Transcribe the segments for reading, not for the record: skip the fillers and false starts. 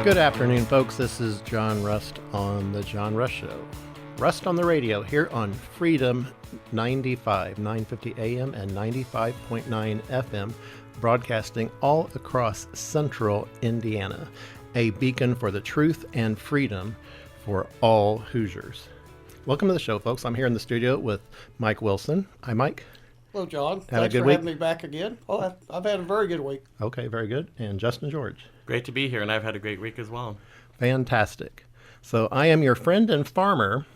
Good afternoon, folks. This is John Rust on The John Rust Show. Rust on the radio here on Freedom 95, 950 AM and 95.9 FM, broadcasting all across central Indiana, a beacon for the truth and freedom for all Hoosiers. Welcome to the show, folks. I'm here in the studio with Mike Wilson. Hi, Mike. Hello, John. Had Thanks a good for week? having me back again. Oh, I've had a very good week. Okay, very good. And Justin George. Great to be here, and I've had a great week as well. Fantastic. So I am your friend and farmer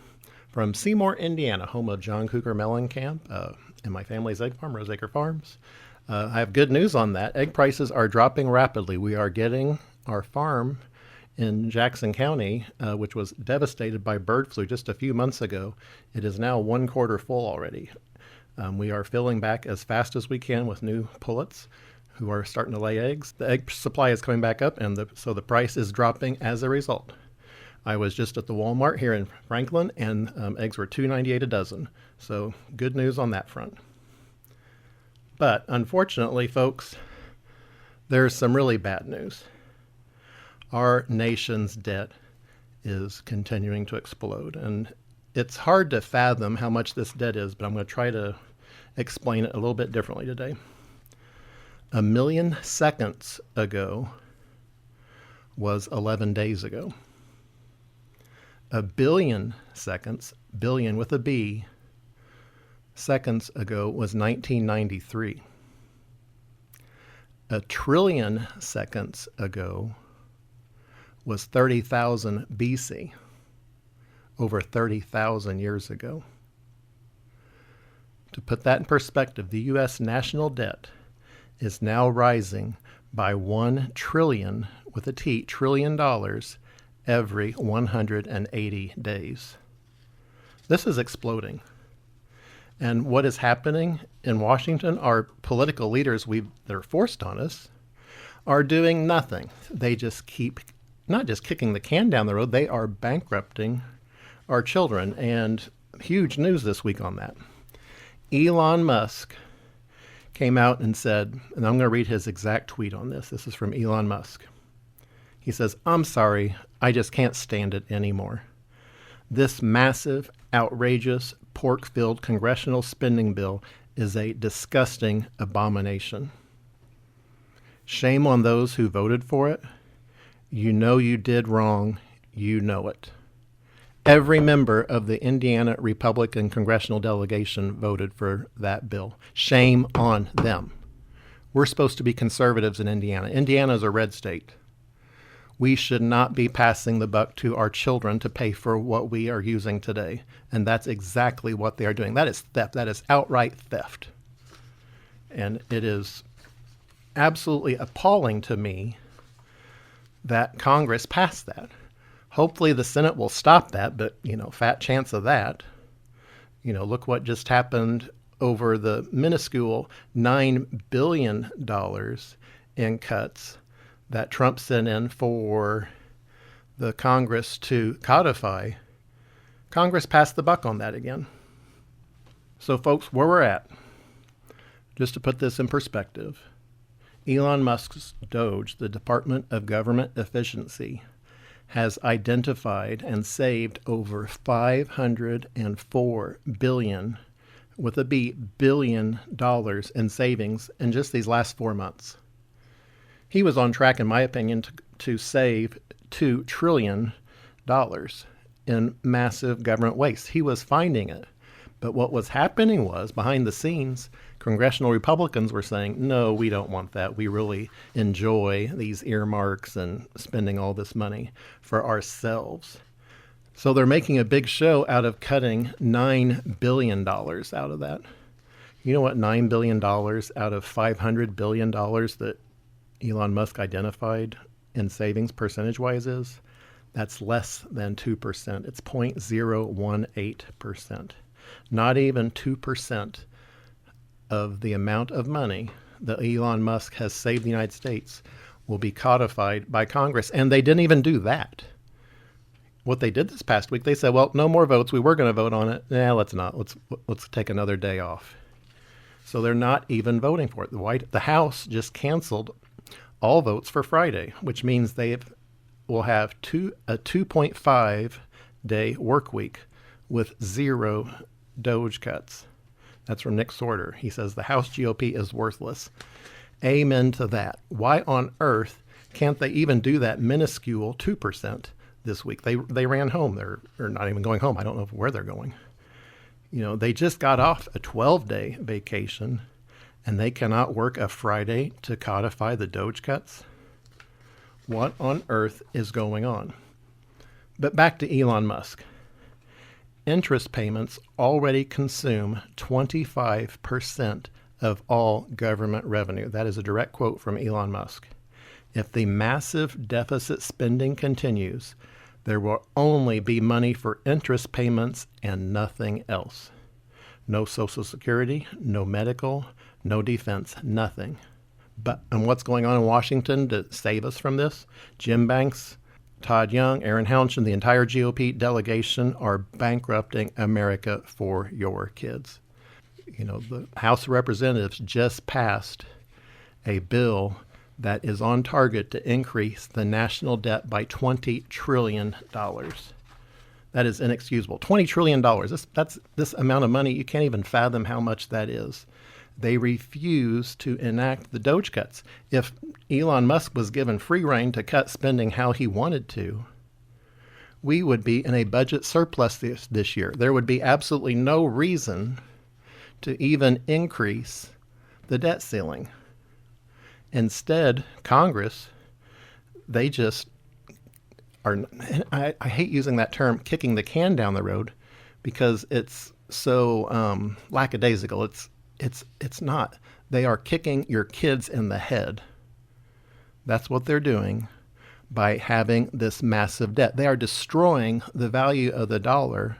from Seymour, Indiana, home of John Cougar Mellencamp and my family's egg farm, Roseacre Farms. I have good news on that. Egg prices are dropping rapidly. We are getting our farm in Jackson County, which was devastated by bird flu just a few months ago. It is now 1 quarter full already. We are filling back as fast as we can with new pullets who are starting to lay eggs. The egg supply is coming back up, and so the price is dropping as a result. I was just at the Walmart here in Franklin, and eggs were $2.98 a dozen. So good news on that front. But unfortunately, folks, there's some really bad news. Our nation's debt is continuing to explode, and it's hard to fathom how much this debt is, but I'm going to try to explain it a little bit differently today. 1 million seconds ago was 11 days ago. 1 billion seconds, billion with a B, seconds ago was 1993. 1 trillion seconds ago was 30,000 BC, over 30,000 years ago. To put that in perspective, the U.S. national debt is now rising by 1 trillion, with a T, trillion dollars every 180 days. This is exploding. And what is happening in Washington, our political leaders that are forced on us are doing nothing. They just keep not just kicking the can down the road, they are bankrupting our children. And huge news this week on that. Elon Musk came out and said, and I'm going to read his exact tweet on this. This is from Elon Musk. He says, "I'm sorry, I just can't stand it anymore. This massive, outrageous, pork-filled congressional spending bill is a disgusting abomination. Shame on those who voted for it. You know you did wrong. You know it." Every member of the Indiana Republican congressional delegation voted for that bill. Shame on them. We're supposed to be conservatives in Indiana. Indiana is a red state. We should not be passing the buck to our children to pay for what we are using today. And that's exactly what they are doing. That is theft. That is outright theft. And it is absolutely appalling to me that Congress passed that. Hopefully the Senate will stop that, but, fat chance of that. Look what just happened over the minuscule $9 billion in cuts that Trump sent in for the Congress to codify. Congress passed the buck on that again. So, folks, where we're at, just to put this in perspective, Elon Musk's DOGE, the Department of Government Efficiency, has identified and saved over $504 billion, with a B, billion dollars in savings in just these last 4 months. He was on track, in my opinion, to save $2 trillion in massive government waste. He was finding it. But what was happening was, behind the scenes, congressional Republicans were saying, no, we don't want that. We really enjoy these earmarks and spending all this money for ourselves. So they're making a big show out of cutting $9 billion out of that. You know what $9 billion out of $500 billion that Elon Musk identified in savings percentage-wise is? That's less than 2%. It's 0.018%. Not even 2% of the amount of money that Elon Musk has saved the United States will be codified by Congress. And they didn't even do that. What they did this past week, they said, well, no more votes. We were going to vote on it. Let's not. Let's take another day off. So they're not even voting for it. The House just canceled all votes for Friday, which means they've will have a 2.5 day work week with 0 Doge cuts. That's from Nick Sorter. He says the House GOP is worthless. Amen to that. Why on earth can't they even do that minuscule 2% this week? They ran home. They're not even going home. I don't know where they're going. They just got off a 12-day vacation, and they cannot work a Friday to codify the Doge cuts. What on earth is going on? But back to Elon Musk. Interest payments already consume 25% of all government revenue. That is a direct quote from Elon Musk. If the massive deficit spending continues, there will only be money for interest payments and nothing else. No Social Security, no medical, no defense, nothing. And what's going on in Washington to save us from this? Jim Banks, Todd Young, Aaron Houchin, the entire GOP delegation are bankrupting America for your kids. The House of Representatives just passed a bill that is on target to increase the national debt by $20 trillion. That is inexcusable. $20 trillion. That's this amount of money. You can't even fathom how much that is. They refuse to enact the Doge cuts. If Elon Musk was given free rein to cut spending how he wanted to, we would be in a budget surplus this year. There would be absolutely no reason to even increase the debt ceiling. Instead, Congress, they just are, I hate using that term, kicking the can down the road, because it's so lackadaisical. It's not. They are kicking your kids in the head. That's what they're doing by having this massive debt. They are destroying the value of the dollar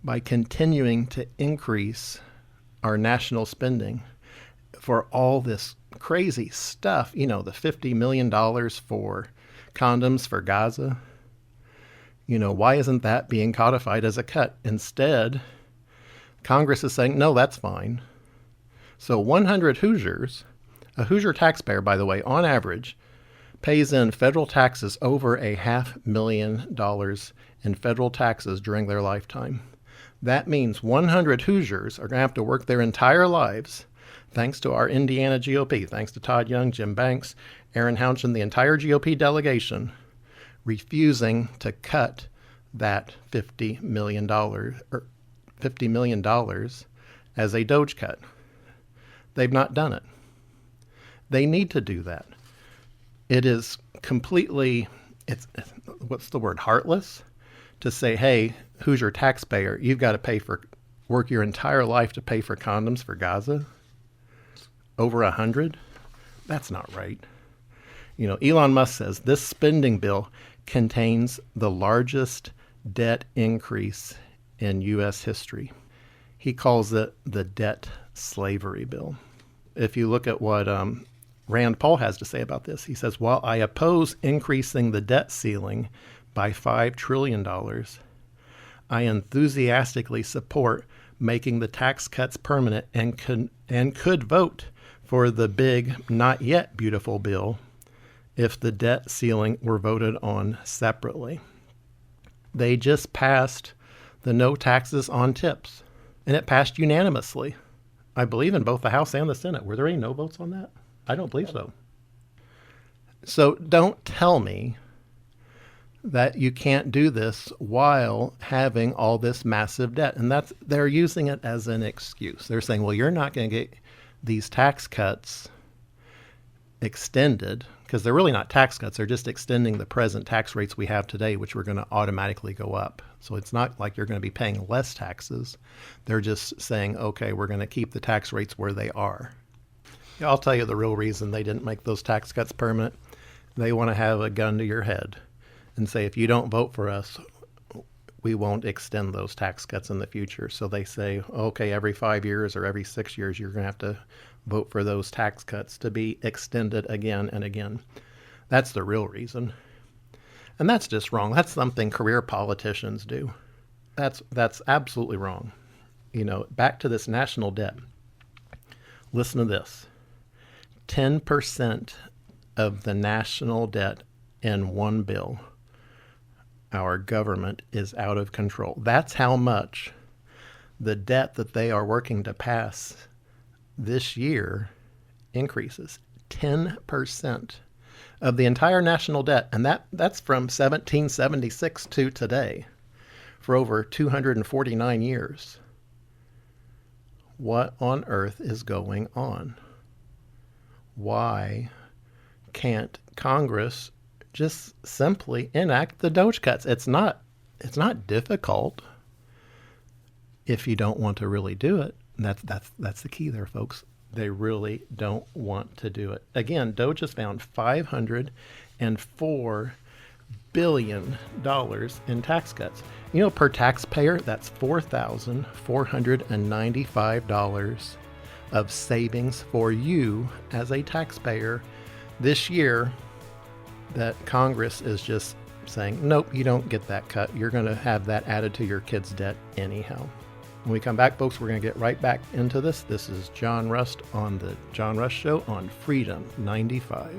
by continuing to increase our national spending for all this crazy stuff. The $50 million for condoms for Gaza. Why isn't that being codified as a cut? Instead, Congress is saying, no, that's fine. So 100 Hoosiers, a Hoosier taxpayer, by the way, on average, pays in federal taxes over $500,000 in federal taxes during their lifetime. That means 100 Hoosiers are going to have to work their entire lives, thanks to our Indiana GOP, thanks to Todd Young, Jim Banks, Aaron Houchin, the entire GOP delegation, refusing to cut that $50 million as a Doge cut. They've not done it. They need to do that. It is completely, what's the word, heartless to say, hey, Hoosier taxpayer, you've got to work your entire life to pay for condoms for Gaza? Over 100? That's not right. Elon Musk says this spending bill contains the largest debt increase in U.S. history. He calls it the debt slavery bill. If you look at what Rand Paul has to say about this, he says, while I oppose increasing the debt ceiling by $5 trillion, I enthusiastically support making the tax cuts permanent and could vote for the big, not yet beautiful bill if the debt ceiling were voted on separately. They just passed the no taxes on tips, and it passed unanimously. I believe in both the House and the Senate. Were there any no votes on that? I don't believe so. So don't tell me that you can't do this while having all this massive debt. And they're using it as an excuse. They're saying, well, you're not going to get these tax cuts extended, because they're really not tax cuts. They're just extending the present tax rates we have today, which are going to automatically go up. So it's not like you're going to be paying less taxes. They're just saying, okay, we're going to keep the tax rates where they are. Yeah, I'll tell you the real reason they didn't make those tax cuts permanent. They want to have a gun to your head and say, if you don't vote for us, we won't extend those tax cuts in the future. So they say, okay, every 5 years or every 6 years, you're going to have to vote for those tax cuts to be extended again and again. That's the real reason. And that's just wrong. That's something career politicians do. That's absolutely wrong. Back to this national debt. Listen to this. 10% of the national debt in one bill our government is out of control. That's how much the debt that they are working to pass this year increases. 10% of the entire national debt. And that's from 1776 to today, for over 249 years. What on earth is going on? Why can't Congress just simply enact the Doge cuts? It's not difficult if you don't want to really do it. That's the key there, folks. They really don't want to do it. Again, Doge has found $504 billion in tax cuts. You know, per taxpayer, that's $4,495 of savings for you as a taxpayer this year that Congress is just saying, nope, you don't get that cut. You're going to have that added to your kids' debt anyhow. When we come back, folks, we're going to get right back into this. This is John Rust on the John Rust Show on Freedom 95.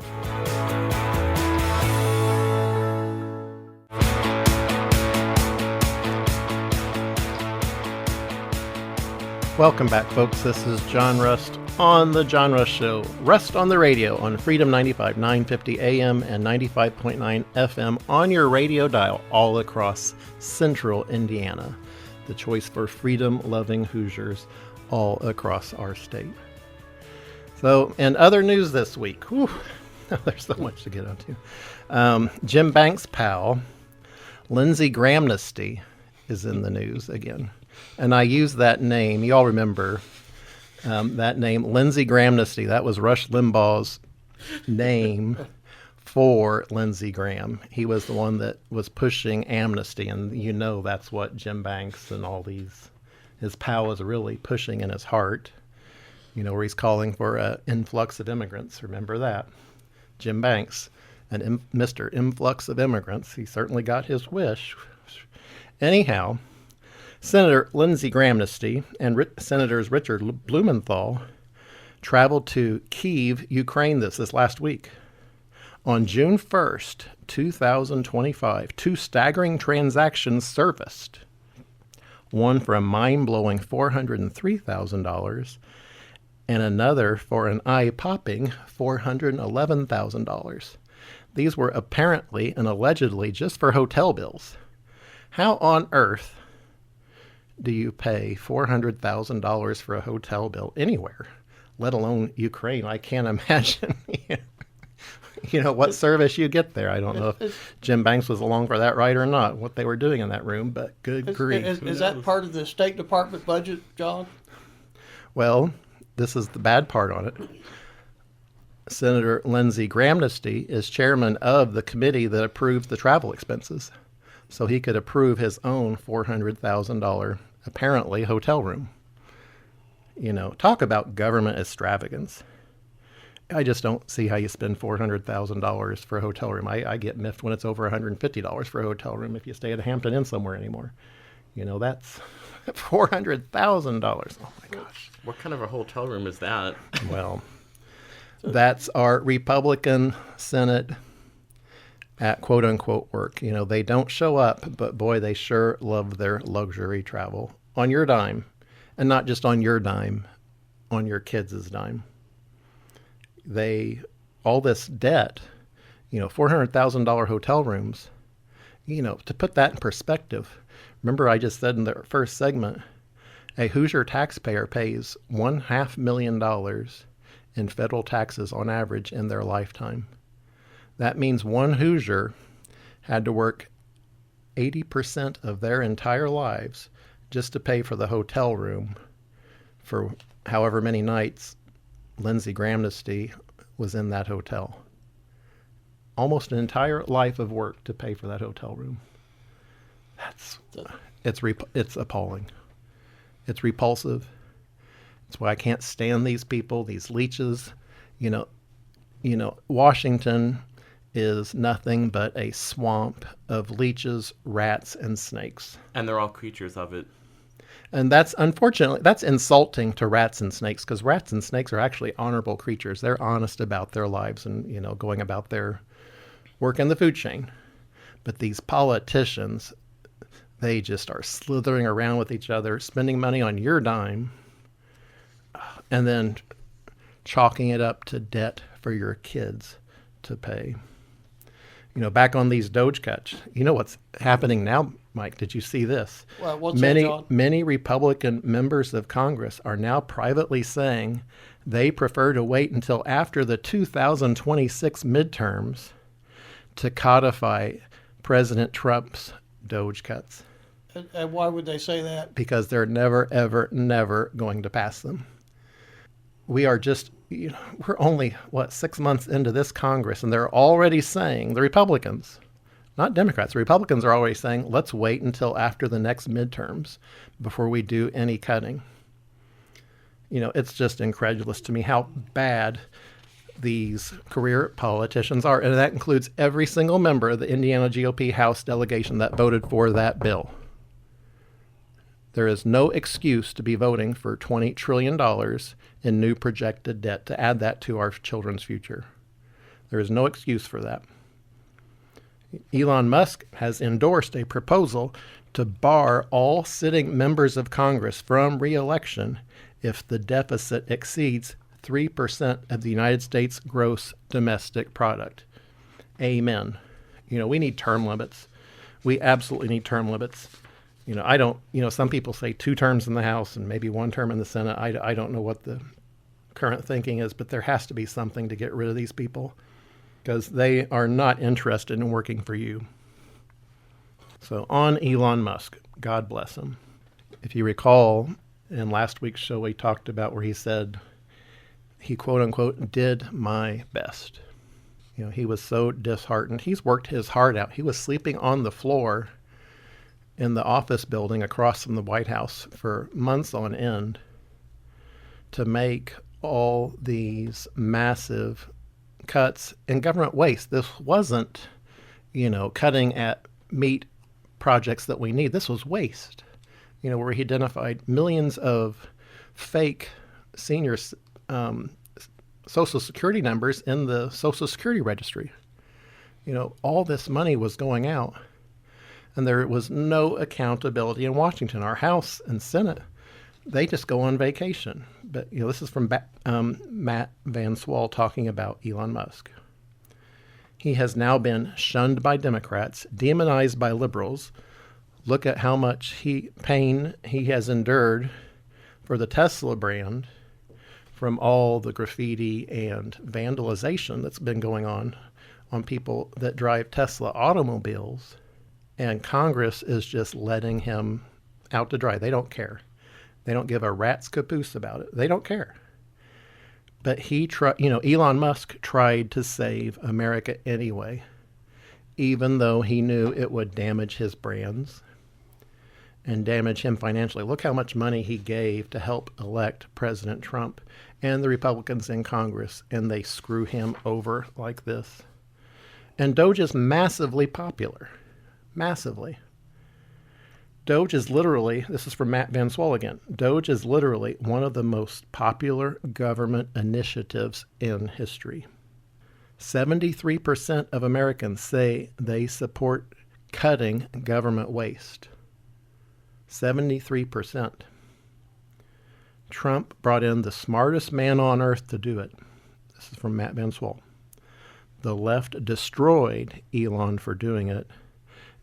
Welcome back, folks. This is John Rust on the John Rust Show. Rust on the radio on Freedom 95, 950 AM and 95.9 FM on your radio dial all across central Indiana. The choice for freedom-loving Hoosiers all across our state. So, in other news this week, there's so much to get onto. Jim Banks' pal, Lindsey Grahamnesty, is in the news again. And I use that name. You all remember that name, Lindsey Grahamnesty. That was Rush Limbaugh's name for Lindsey Graham. He was the one that was pushing amnesty, and you know that's what Jim Banks and all these, his pal is really pushing in his heart. You know, where he's calling for an influx of immigrants. Remember that? Jim Banks, Mr. Influx of Immigrants. He certainly got his wish. Anyhow, Senator Lindsey Grahamnesty and Senators Richard Blumenthal traveled to Kyiv, Ukraine this last week. On June 1st, 2025, two staggering transactions surfaced. One for a mind-blowing $403,000 and another for an eye-popping $411,000. These were apparently and allegedly just for hotel bills. How on earth do you pay $400,000 for a hotel bill anywhere, let alone Ukraine? I can't imagine you know, what service you get there. I don't know if Jim Banks was along for that ride or not, what they were doing in that room, but good grief. Is that part of the State Department budget, John? Well, this is the bad part on it. Senator Lindsey Grahamnesty is chairman of the committee that approves the travel expenses. So he could approve his own $400,000, apparently, hotel room. You know, talk about government extravagance. I just don't see how you spend $400,000 for a hotel room. I get miffed when it's over $150 for a hotel room if you stay at a Hampton Inn somewhere anymore. You know, that's $400,000. Oh, my gosh. What kind of a hotel room is that? Well, that's our Republican Senate at quote-unquote work. You know, they don't show up, but boy, they sure love their luxury travel on your dime. And not just on your dime, on your kids' dime. All this debt, you know, $400,000 hotel rooms, you know, to put that in perspective, remember I just said in the first segment, a Hoosier taxpayer pays $500,000 in federal taxes on average in their lifetime. That means one Hoosier had to work 80% of their entire lives just to pay for the hotel room for however many nights Lindsey Grahamnesty was in that hotel. Almost an entire life of work to pay for that hotel room. It's appalling. It's repulsive. It's why I can't stand these people, these leeches. You know, Washington is nothing but a swamp of leeches, rats, and snakes. And they're all creatures of it. And that's insulting to rats and snakes, because rats and snakes are actually honorable creatures. They're honest about their lives and, you know, going about their work in the food chain. But these politicians, they just are slithering around with each other, spending money on your dime, and then chalking it up to debt for your kids to pay. Back on these Doge cuts, what's happening now, Mike? Did you see this? Well, what's that, John? Many Republican members of Congress are now privately saying they prefer to wait until after the 2026 midterms to codify President Trump's Doge cuts. And why would they say that? Because they're never, ever, never going to pass them. We are just, we're only, 6 months into this Congress, and they're already saying, the Republicans, not Democrats, the Republicans are already saying, let's wait until after the next midterms before we do any cutting. It's just incredulous to me how bad these career politicians are. And that includes every single member of the Indiana GOP House delegation that voted for that bill. There is no excuse to be voting for $20 trillion in new projected debt to add that to our children's future. There is no excuse for that. Elon Musk has endorsed a proposal to bar all sitting members of Congress from re-election if the deficit exceeds 3% of the United States gross domestic product. Amen. We need term limits. We absolutely need term limits. Some people say 2 terms in the House and maybe 1 term in the Senate. I don't know what the current thinking is, but there has to be something to get rid of these people because they are not interested in working for you. So on Elon Musk, God bless him. If you recall, in last week's show, we talked about where he said he, quote unquote, did my best. He was so disheartened. He's worked his heart out. He was sleeping on the floor in the office building across from the White House for months on end to make all these massive cuts in government waste. This wasn't, cutting at meat projects that we need. This was waste, where he identified millions of fake senior Social Security numbers in the Social Security registry. All this money was going out. And there was no accountability in Washington. Our House and Senate, they just go on vacation. But this is from Matt Van Swall talking about Elon Musk. He has now been shunned by Democrats, demonized by liberals. Look at how much pain he has endured for the Tesla brand from all the graffiti and vandalization that's been going on people that drive Tesla automobiles. And Congress is just letting him out to dry. They don't care. They don't give a rat's caboose about it. They don't care. But Elon Musk tried to save America anyway, even though he knew it would damage his brands and damage him financially. Look how much money he gave to help elect President Trump and the Republicans in Congress, and they screw him over like this. And Doge is massively popular. Massively. Doge is literally, this is from Matt Van Swall again, Doge is literally one of the most popular government initiatives in history. 73% of Americans say they support cutting government waste. 73%. Trump brought in the smartest man on earth to do it. This is from Matt Van Swall. The left destroyed Elon for doing it,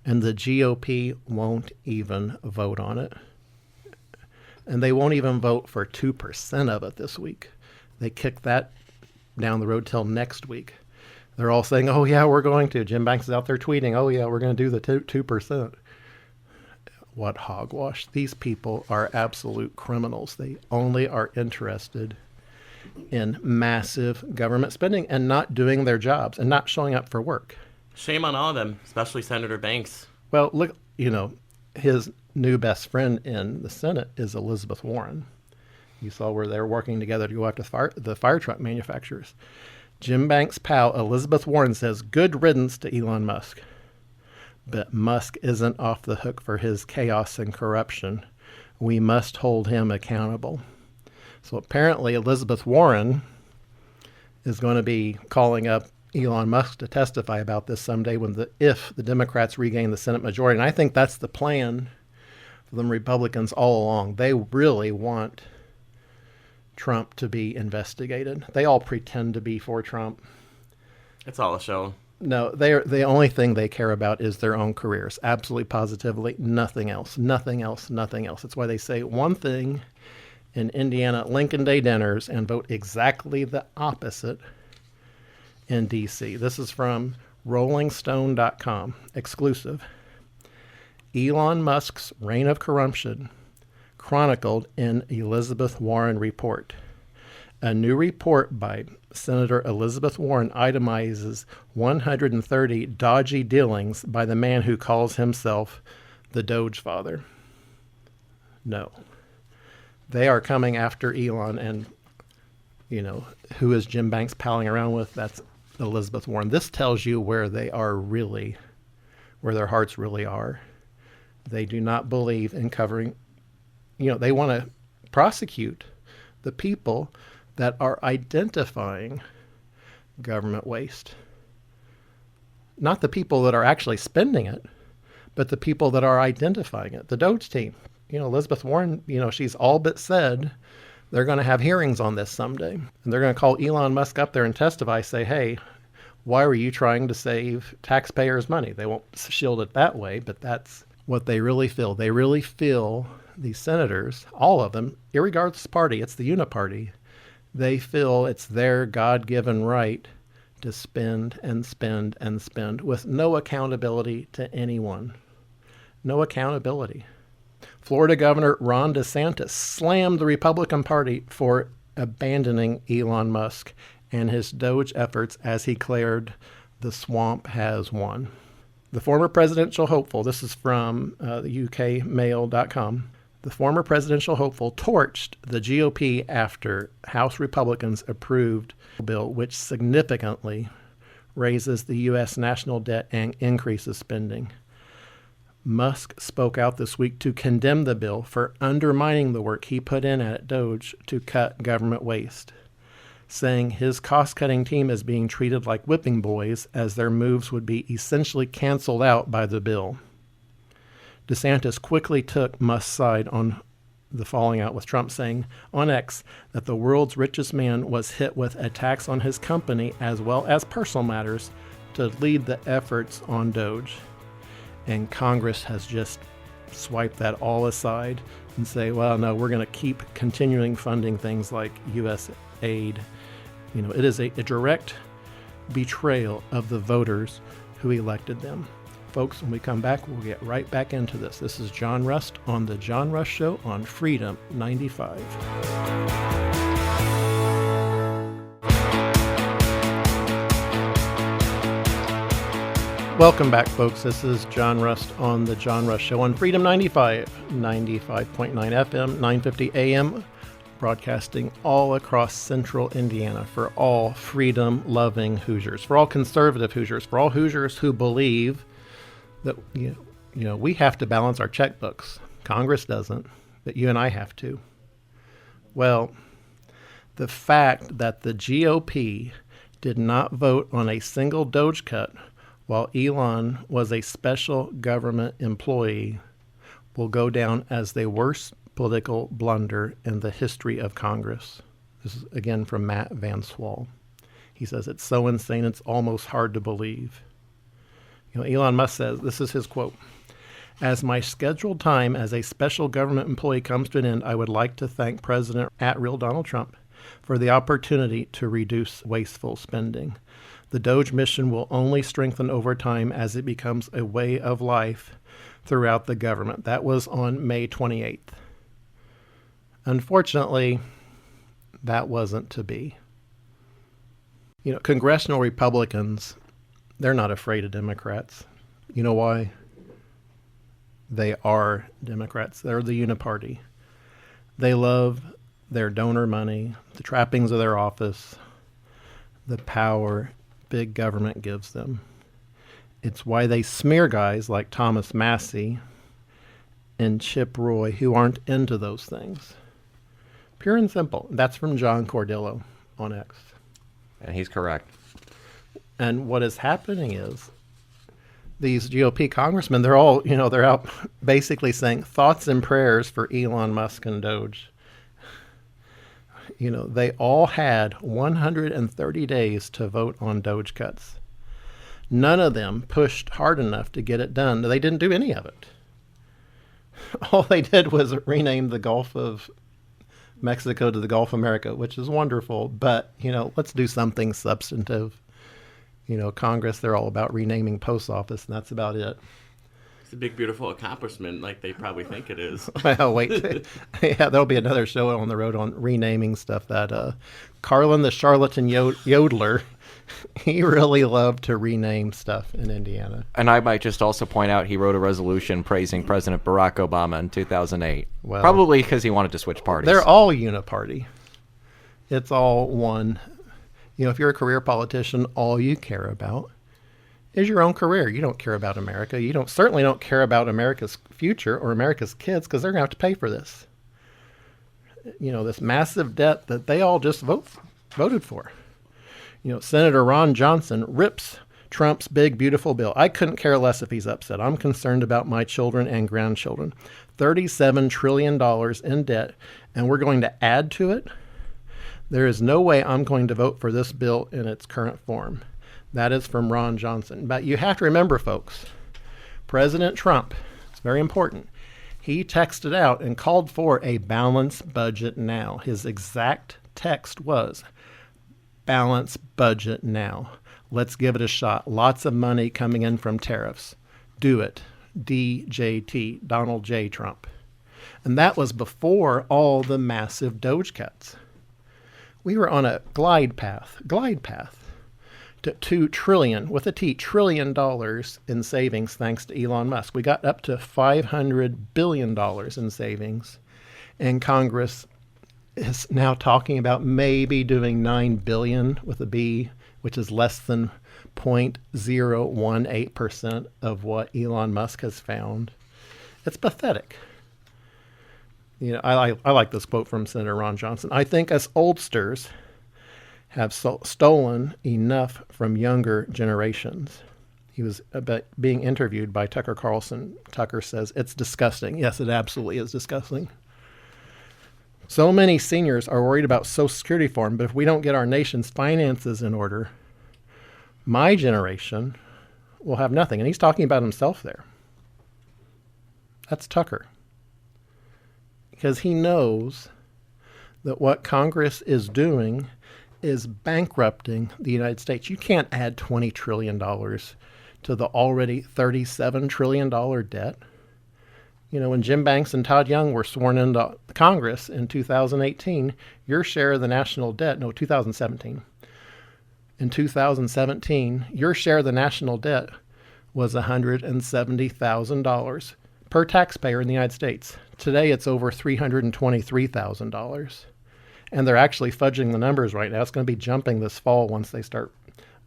and the GOP won't even vote on it. And they won't even vote for 2% of it this week. They kick that down the road till next week. They're all saying, oh, yeah, we're going to. Jim Banks is out there tweeting, oh, yeah, we're going to do the 2%. What hogwash. These people are absolute criminals. They only are interested in massive government spending and not doing their jobs and not showing up for work. Shame on all of them, especially Senator Banks. Well, look, his new best friend in the Senate is Elizabeth Warren. You saw where they're working together to go after the fire truck manufacturers. Jim Banks' pal, Elizabeth Warren, says, good riddance to Elon Musk. But Musk isn't off the hook for his chaos and corruption. We must hold him accountable. So apparently Elizabeth Warren is going to be calling up Elon Musk to testify about this someday if the Democrats regain the Senate majority. And I think that's the plan for the Republicans all along. They really want Trump to be investigated. They all pretend to be for Trump. It's all a show. No, the only thing they care about is their own careers. Absolutely, positively, nothing else. Nothing else. Nothing else. That's why they say one thing in Indiana at Lincoln Day dinners and vote exactly the opposite in D.C. This is from RollingStone.com, exclusive. Elon Musk's reign of corruption chronicled in Elizabeth Warren report. A new report by Senator Elizabeth Warren itemizes 130 dodgy dealings by the man who calls himself the Doge Father. No. They are coming after Elon, and, who is Jim Banks palling around with? That's Elizabeth Warren. This tells you where they are really, where their hearts really are. They do not believe in covering, they want to prosecute the people that are identifying government waste. Not the people that are actually spending it, but the people that are identifying it. The Doge team. Elizabeth Warren, she's all but said they're going to have hearings on this someday. And they're going to call Elon Musk up there and testify, say, hey, why were you trying to save taxpayers' money? They won't shield it that way, but that's what they really feel. They really feel, these senators, all of them, irregardless of party, it's the uniparty, they feel it's their God-given right to spend and spend and spend with no accountability to anyone. No accountability. Florida Governor Ron DeSantis slammed the Republican Party for abandoning Elon Musk and his Doge efforts as he declared the swamp has won. The former presidential hopeful, this is from the ukmail.com, the former presidential hopeful torched the GOP after House Republicans approved a bill which significantly raises the U.S. national debt and increases spending. Musk spoke out this week to condemn the bill for undermining the work he put in at Doge to cut government waste, saying his cost-cutting team is being treated like whipping boys as their moves would be essentially canceled out by the bill. DeSantis quickly took Musk's side on the falling out with Trump, saying on X that the world's richest man was hit with attacks on his company as well as personal matters to lead the efforts on Doge. And Congress has just swiped that all aside and say, well, no, we're going to keep continuing funding things like U.S. aid. It is a direct betrayal of the voters who elected them. Folks, when we come back, we'll get right back into this. This is John Rust on The John Rust Show on Freedom 95. Welcome back, folks. This is John Rust on The John Rust Show on Freedom 95, 95.9 FM, 950 AM, broadcasting all across central Indiana for all freedom-loving Hoosiers, for all conservative Hoosiers, for all Hoosiers who believe that we have to balance our checkbooks. Congress doesn't, but you and I have to. Well, the fact that the GOP did not vote on a single Doge cut while Elon was a special government employee will go down as the worst political blunder in the history of Congress. This is again from Matt Van Swall. He says, it's so insane it's almost hard to believe. Elon Musk says, this is his quote, as my scheduled time as a special government employee comes to an end, I would like to thank President @Real Donald Trump for the opportunity to reduce wasteful spending. The Doge mission will only strengthen over time as it becomes a way of life throughout the government. That was on May 28th. Unfortunately, that wasn't to be. Congressional Republicans, they're not afraid of Democrats. You know why? They are Democrats. They're the uniparty. They love their donor money, the trappings of their office, the power big government gives them. It's why they smear guys like Thomas Massie and Chip Roy who aren't into those things. Pure and simple. That's from John Cordillo on X. And he's correct. And what is happening is these GOP congressmen, they're all, they're out basically saying thoughts and prayers for Elon Musk and Doge. They all had 130 days to vote on Doge cuts. None of them pushed hard enough to get it done. They didn't do any of it. All they did was rename the Gulf of Mexico to the Gulf of America, which is wonderful. But, let's do something substantive. Congress, they're all about renaming post office, and that's about it. It's a big, beautiful accomplishment like they probably think it is. Well, wait. Yeah, there'll be another show on the road on renaming stuff that Carlin the Charlatan Yodeler, he really loved to rename stuff in Indiana. And I might just also point out he wrote a resolution praising President Barack Obama in 2008. Well, probably because he wanted to switch parties. They're all uniparty. It's all one. If you're a career politician, all you care about is your own career. You don't care about America. You certainly don't care about America's future or America's kids, because they're going to have to pay for this. This massive debt that they all just voted for. Senator Ron Johnson rips Trump's big, beautiful bill. I couldn't care less if he's upset. I'm concerned about my children and grandchildren. $37 trillion in debt, and we're going to add to it. There is no way I'm going to vote for this bill in its current form. That is from Ron Johnson. But you have to remember, folks, President Trump, it's very important, he texted out and called for a balanced budget now. His exact text was, balanced budget now. Let's give it a shot. Lots of money coming in from tariffs. Do it. DJT, Donald J. Trump. And that was before all the massive Doge cuts. We were on a glide path to $2 trillion, with a T, trillion dollars in savings thanks to Elon Musk. We got up to $500 billion in savings, and Congress is now talking about maybe doing $9 billion with a B, which is less than 0.018% of what Elon Musk has found. It's pathetic. I like this quote from Senator Ron Johnson. I think us oldsters have stolen enough from younger generations. He was being interviewed by Tucker Carlson. Tucker says, it's disgusting. Yes, it absolutely is disgusting. So many seniors are worried about Social Security reform, but if we don't get our nation's finances in order, my generation will have nothing. And he's talking about himself there. That's Tucker. Because he knows that what Congress is doing is bankrupting the United States. You can't add $20 trillion to the already $37 trillion debt. When Jim Banks and Todd Young were sworn into Congress in 2018, your share of the national debt, 2017. In 2017, your share of the national debt was $170,000 per taxpayer in the United States. Today, it's over $323,000. And they're actually fudging the numbers right now. It's going to be jumping this fall once they start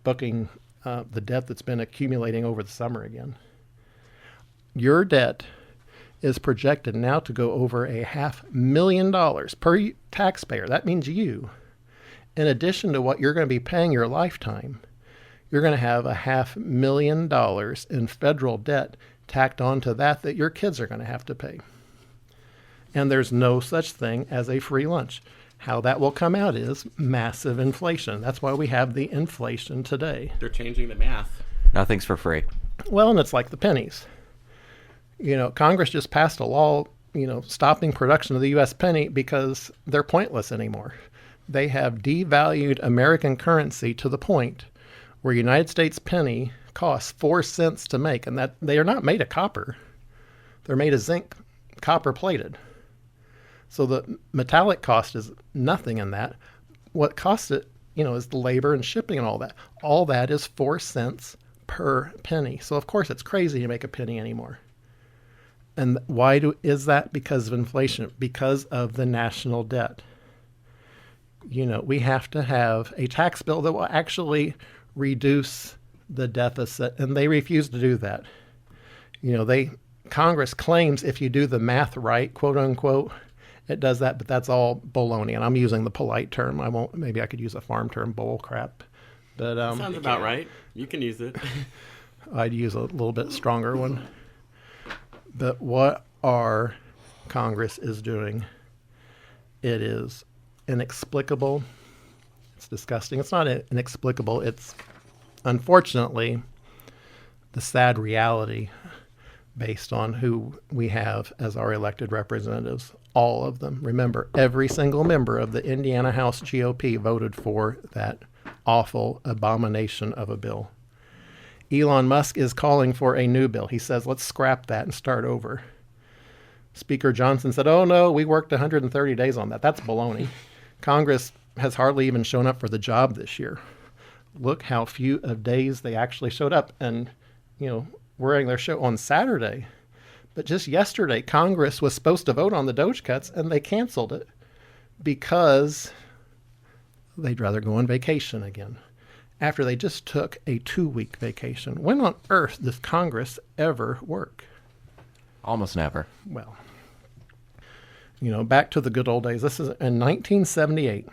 booking the debt that's been accumulating over the summer again. Your debt is projected now to go over $500,000 per taxpayer. That means you, in addition to what you're going to be paying your lifetime, you're going to have $500,000 in federal debt tacked onto that your kids are going to have to pay. And there's no such thing as a free lunch. How that will come out is massive inflation. That's why we have the inflation today. They're changing the math. Nothing's for free. Well, and it's like the pennies. Congress just passed a law, stopping production of the U.S. penny because they're pointless anymore. They have devalued American currency to the point where United States penny costs 4 cents to make, and that they are not made of copper. They're made of zinc, copper plated. So the metallic cost is nothing in that. What costs it, is the labor and shipping and all that. All that is 4 cents per penny. So of course it's crazy to make a penny anymore. And why is that? Because of inflation, because of the national debt. We have to have a tax bill that will actually reduce the deficit, and they refuse to do that. Congress claims if you do the math right, quote unquote, it does that, but that's all baloney. And I'm using the polite term. Maybe I could use a farm term, bull crap. But Sounds about right. You can use it. I'd use a little bit stronger one. But what our Congress is doing, it is inexplicable. It's disgusting. It's not inexplicable. It's unfortunately the sad reality based on who we have as our elected representatives. All of them. Remember, every single member of the Indiana House GOP voted for that awful abomination of a bill. Elon Musk is calling for a new bill. He says, let's scrap that and start over. Speaker Johnson said, oh no, we worked 130 days on that. That's baloney. Congress has hardly even shown up for the job this year. Look how few of days they actually showed up and, wearing their show on Saturday. But just yesterday, Congress was supposed to vote on the Doge cuts, and they canceled it because they'd rather go on vacation again after they just took a 2-week vacation. When on earth does Congress ever work? Almost never. Well, back to the good old days. This is in 1978.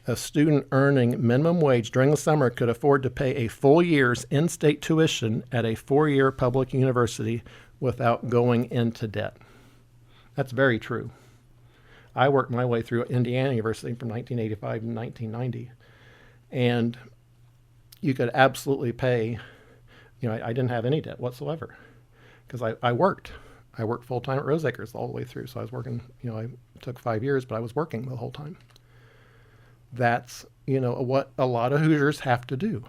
A student earning minimum wage during the summer could afford to pay a full year's in-state tuition at a 4-year public university without going into debt. That's very true. I worked my way through Indiana University from 1985 to 1990, and you could absolutely pay. I didn't have any debt whatsoever because I worked. I worked full-time at Rose Acres all the way through, so I was working. I took 5 years, but I was working the whole time. That's, what a lot of Hoosiers have to do.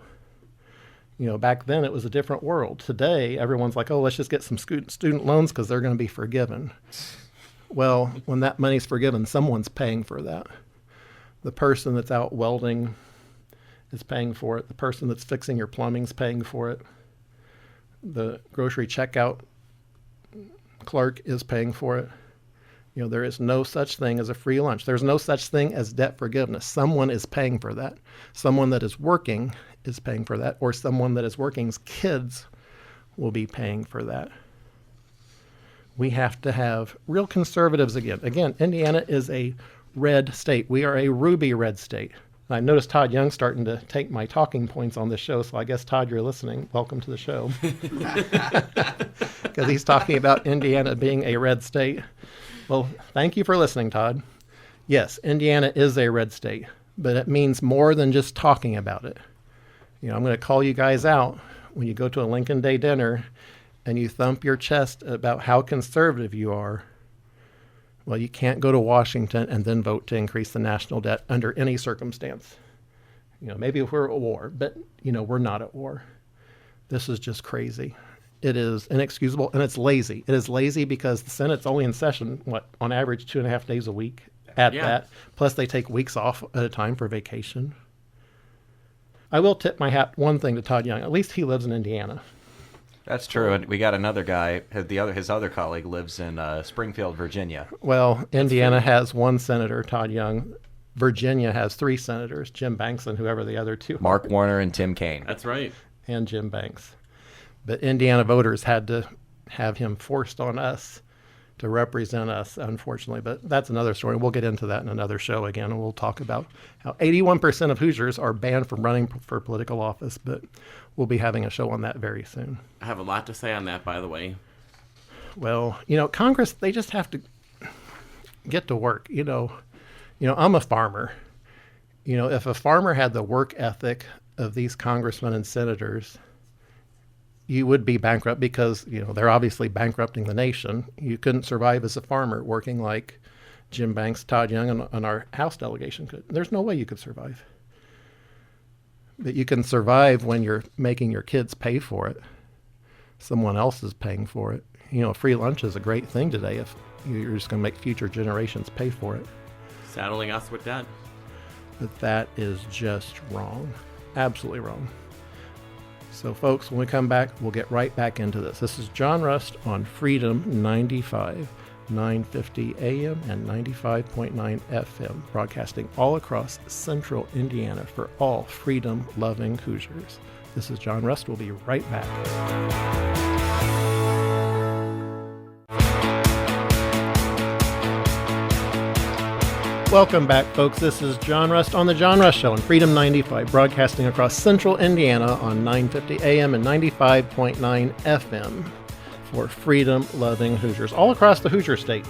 Back then it was a different world. Today, everyone's like, oh, let's just get some student loans because they're going to be forgiven. Well, when that money's forgiven, someone's paying for that. The person that's out welding is paying for it. The person that's fixing your plumbing's paying for it. The grocery checkout clerk is paying for it. There is no such thing as a free lunch. There's no such thing as debt forgiveness. Someone is paying for that. Someone that is working is paying for that, or someone that is working's kids will be paying for that. We have to have real conservatives again. Again, Indiana is a red state. We are a ruby red state. I noticed Todd Young starting to take my talking points on this show, so I guess, Todd, you're listening. Welcome to the show. Because he's talking about Indiana being a red state. Well, thank you for listening, Todd. Yes, Indiana is a red state, but it means more than just talking about it. I'm going to call you guys out when you go to a Lincoln Day dinner and you thump your chest about how conservative you are. Well, you can't go to Washington and then vote to increase the national debt under any circumstance. Maybe if we're at war, but, we're not at war. This is just crazy. It is inexcusable, and it's lazy. It is lazy because the Senate's only in session, on average 2.5 days a week at that. Plus they take weeks off at a time for vacation. I will tip my hat one thing to Todd Young. At least he lives in Indiana. That's true. And we got another guy. His other colleague lives in Springfield, Virginia. Well, Indiana has one senator, Todd Young. Virginia has 3 senators, Jim Banks and whoever the other 2 Mark Warner and Tim Kaine. That's right. And Jim Banks. But Indiana voters had to have him forced on us to represent us, unfortunately. But that's another story. We'll get into that in another show again, and we'll talk about how 81% of Hoosiers are banned from running for political office. But we'll be having a show on that very soon. I have a lot to say on that, by the way. Well, Congress, they just have to get to work. I'm a farmer. If a farmer had the work ethic of these congressmen and senators, you would be bankrupt because, they're obviously bankrupting the nation. You couldn't survive as a farmer working like Jim Banks, Todd Young, and our House delegation could. There's no way you could survive. But you can survive when you're making your kids pay for it. Someone else is paying for it. Free lunch is a great thing today if you're just going to make future generations pay for it. Saddling us with that. But that is just wrong. Absolutely wrong. So, folks, when we come back, we'll get right back into this. This is John Rust on Freedom 95, 950 AM and 95.9 FM, broadcasting all across central Indiana for all freedom-loving Hoosiers. This is John Rust. We'll be right back. Welcome back, folks. This is John Rust on The John Rust Show on Freedom 95, broadcasting across central Indiana on 950 AM and 95.9 FM for freedom-loving Hoosiers all across the Hoosier State.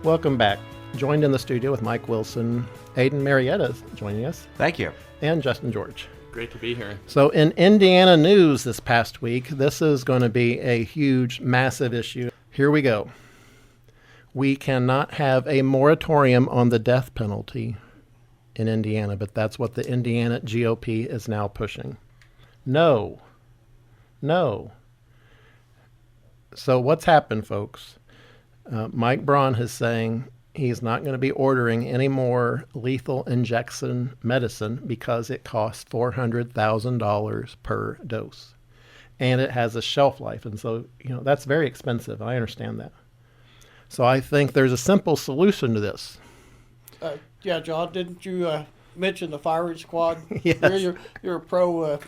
Welcome back. Joined in the studio with Mike Wilson, Aiden Marietta joining us. Thank you. And Justin George. Great to be here. So in Indiana news this past week, this is going to be a huge, massive issue. Here we go. We cannot have a moratorium on the death penalty in Indiana, but that's what the Indiana GOP is now pushing. No. So what's happened, folks? Mike Braun is saying he's not going to be ordering any more lethal injection medicine because it costs $400,000 per dose. And it has a shelf life. And so, that's very expensive. I understand that. So I think there's a simple solution to this. Yeah, John, didn't you mention the firing squad? Yes. You're pro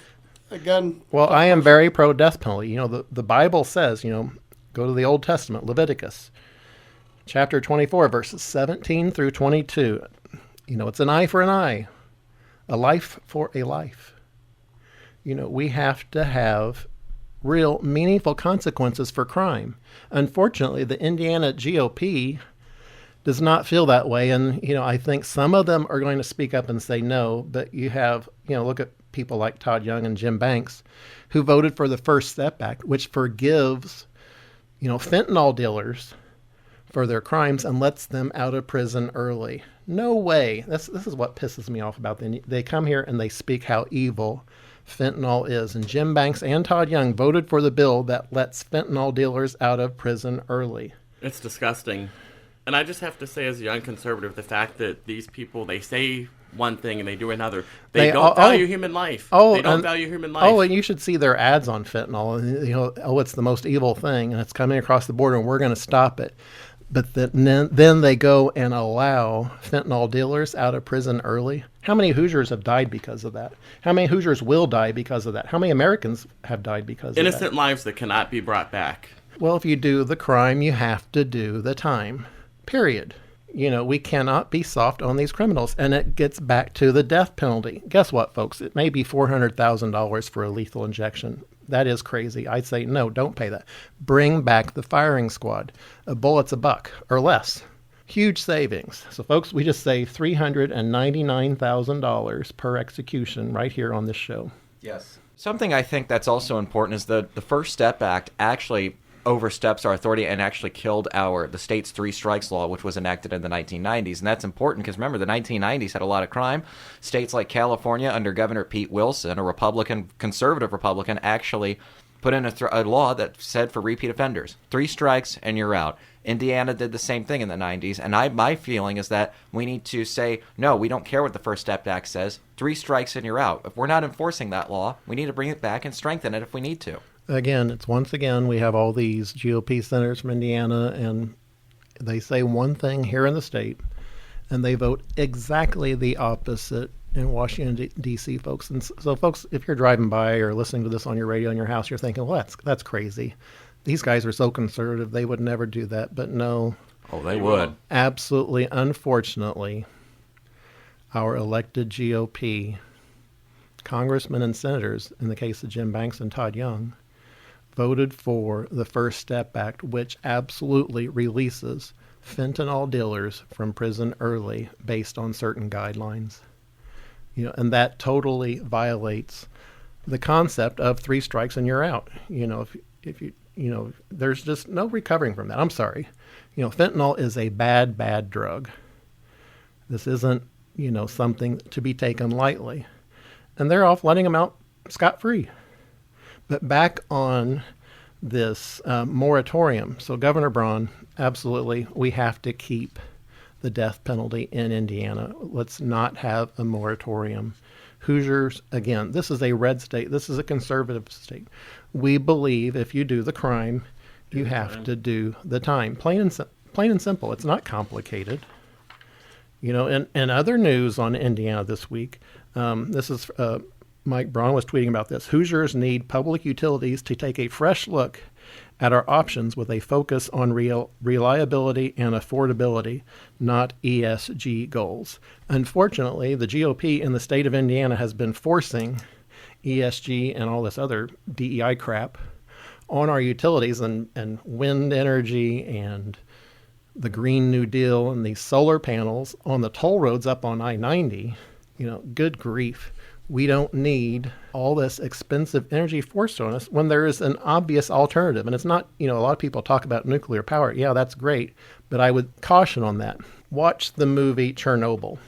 gun. Well, I am very pro death penalty. The Bible says, go to the Old Testament, Leviticus, chapter 24, verses 17 through 22. It's an eye for an eye, a life for a life. We have to have real meaningful consequences for crime. Unfortunately, the Indiana GOP does not feel that way. And, I think some of them are going to speak up and say no, but you have, look at people like Todd Young and Jim Banks who voted for the First Step Act, which forgives, fentanyl dealers for their crimes and lets them out of prison early. No way. This is what pisses me off about them. They come here and they speak how evil fentanyl is. And Jim Banks and Todd Young voted for the bill that lets fentanyl dealers out of prison early. It's disgusting. And I just have to say, as a young conservative, the fact that these people, they say one thing and they do another. They don't value human life. They don't value human life. Oh, and you should see their ads on fentanyl. And, it's the most evil thing, and it's coming across the border, and we're going to stop it. But then they go and allow fentanyl dealers out of prison early. How many Hoosiers have died because of that? How many Hoosiers will die because of that? How many Americans have died because of that? Innocent lives that cannot be brought back. Well, if you do the crime, you have to do the time. Period. We cannot be soft on these criminals. And it gets back to the death penalty. Guess what, folks? It may be $400,000 for a lethal injection. That is crazy. I'd say, no, don't pay that. Bring back the firing squad. A bullet's $1 or less. Huge savings. So, folks, we just saved $399,000 per execution right here on this show. Yes. Something I think that's also important is the First Step Act actually oversteps our authority and actually killed the state's 3 strikes law, which was enacted in the 1990s. And that's important because, remember, the 1990s had a lot of crime. States like California, under Governor Pete Wilson, a conservative Republican, actually put in a law that said for repeat offenders, 3 strikes and you're out. Indiana did the same thing in the 90s. And my feeling is that we need to say, no, we don't care what the First Step Act says. 3 strikes and you're out. If we're not enforcing that law, we need to bring it back and strengthen it if we need to. Again, we have all these GOP senators from Indiana, and they say one thing here in the state, and they vote exactly the opposite in Washington, D.C., folks. And so, folks, if you're driving by or listening to this on your radio in your house, you're thinking, well, that's crazy. These guys are so conservative, they would never do that. But no. Oh, they would. Absolutely, unfortunately, our elected GOP congressmen and senators, in the case of Jim Banks and Todd Young, voted for the First Step Act, which absolutely releases fentanyl dealers from prison early based on certain guidelines. And that totally violates the concept of 3 strikes and you're out. If you there's just no recovering from that. I'm sorry. Fentanyl is a bad, bad drug. This isn't, something to be taken lightly. And they're off letting them out scot-free. But back on this moratorium. So Governor Braun, absolutely, we have to keep the death penalty in Indiana. Let's not have a moratorium. Hoosiers, again, this is a red state. This is a conservative state. We believe if you do the crime, you have to do the time. Plain and simple. It's not complicated. In other news on Indiana this week, this is Mike Braun was tweeting about this. Hoosiers need public utilities to take a fresh look at our options with a focus on reliability and affordability, not ESG goals. Unfortunately, the GOP in the state of Indiana has been forcing ESG and all this other DEI crap on our utilities and wind energy and the Green New Deal and these solar panels on the toll roads up on I-90. Good grief. We don't need all this expensive energy forced on us when there is an obvious alternative. And it's not, a lot of people talk about nuclear power. Yeah, that's great. But I would caution on that. Watch the movie Chernobyl.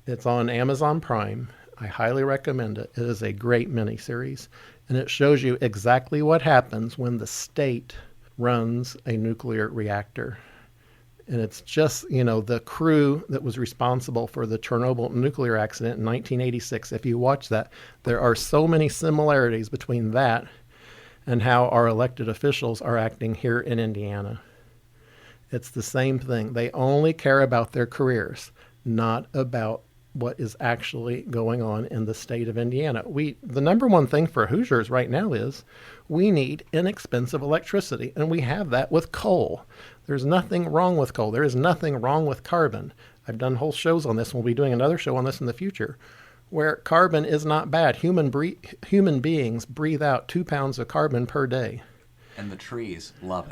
It's on Amazon Prime. I highly recommend it. It is a great miniseries. And it shows you exactly what happens when the state runs a nuclear reactor. And it's just, the crew that was responsible for the Chernobyl nuclear accident in 1986. If you watch that, there are so many similarities between that and how our elected officials are acting here in Indiana. It's the same thing. They only care about their careers, not about what is actually going on in the state of Indiana. The number one thing for Hoosiers right now is we need inexpensive electricity, and we have that with coal. There's nothing wrong with coal. There is nothing wrong with carbon. I've done whole shows on this, and we'll be doing another show on this in the future, where carbon is not bad. Human beings breathe out 2 pounds of carbon per day. And the trees love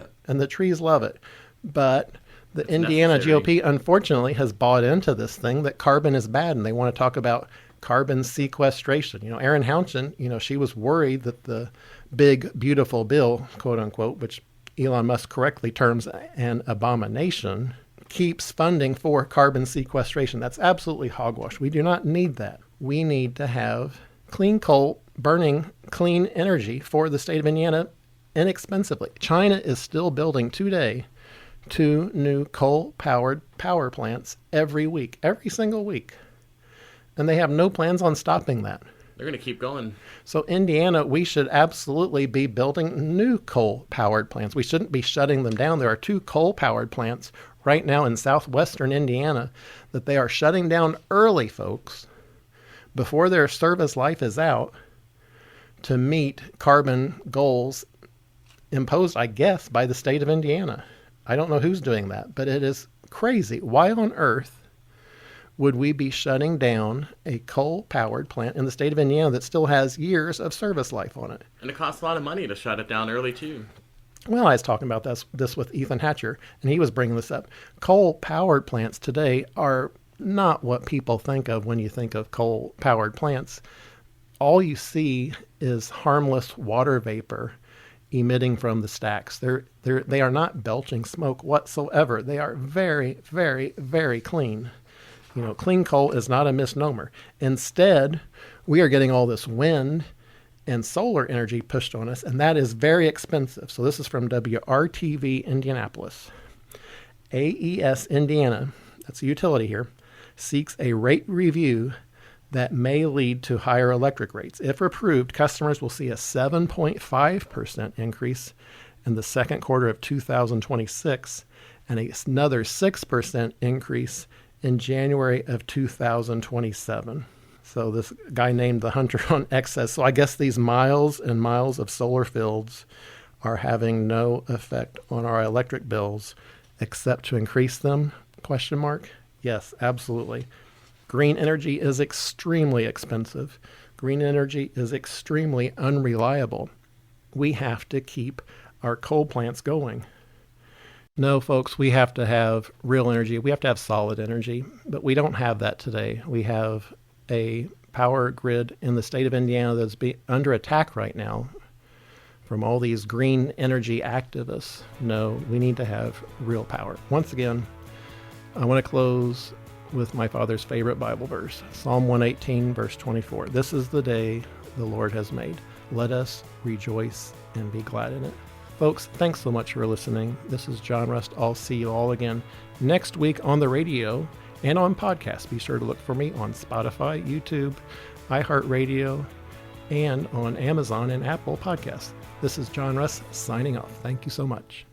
it. But the Indiana GOP, unfortunately, has bought into this thing that carbon is bad, and they want to talk about carbon sequestration. Erin Houchin, she was worried that the big, beautiful bill, quote unquote, which Elon Musk correctly terms an abomination, keeps funding for carbon sequestration. That's absolutely hogwash. We do not need that. We need to have clean coal burning clean energy for the state of Indiana inexpensively. China is still building today 2 new coal-powered power plants every single week. And they have no plans on stopping that. They're going to keep going. So Indiana, we should absolutely be building new coal-powered plants. We shouldn't be shutting them down. There are 2 coal-powered plants right now in southwestern Indiana that they are shutting down early, folks, before their service life is out, to meet carbon goals imposed, I guess, by the state of Indiana. I don't know who's doing that, but it is crazy. Why on earth would we be shutting down a coal-powered plant in the state of Indiana that still has years of service life on it? And it costs a lot of money to shut it down early, too. Well, I was talking about this with Ethan Hatcher, and he was bringing this up. Coal-powered plants today are not what people think of when you think of coal-powered plants. All you see is harmless water vapor emitting from the stacks. They are not belching smoke whatsoever. They are very, very, very clean. Clean coal is not a misnomer. Instead, we are getting all this wind and solar energy pushed on us, and that is very expensive. So this is from WRTV Indianapolis. AES Indiana, that's a utility here, seeks a rate review that may lead to higher electric rates. If approved, customers will see a 7.5% increase in the second quarter of 2026 and another 6% increase in January of 2027. So this guy named the Hunter on X says, so I guess these miles and miles of solar fields are having no effect on our electric bills except to increase them? ? Yes, absolutely. Green energy is extremely expensive. Green energy is extremely unreliable. We have to keep our coal plants going. No, folks, we have to have real energy. We have to have solid energy, but we don't have that today. We have a power grid in the state of Indiana that's under attack right now from all these green energy activists. No, we need to have real power. Once again, I want to close with my father's favorite Bible verse, Psalm 118, verse 24. This is the day the Lord has made. Let us rejoice and be glad in it. Folks, thanks so much for listening. This is John Rust. I'll see you all again next week on the radio and on podcasts. Be sure to look for me on Spotify, YouTube, iHeartRadio, and on Amazon and Apple Podcasts. This is John Rust signing off. Thank you so much.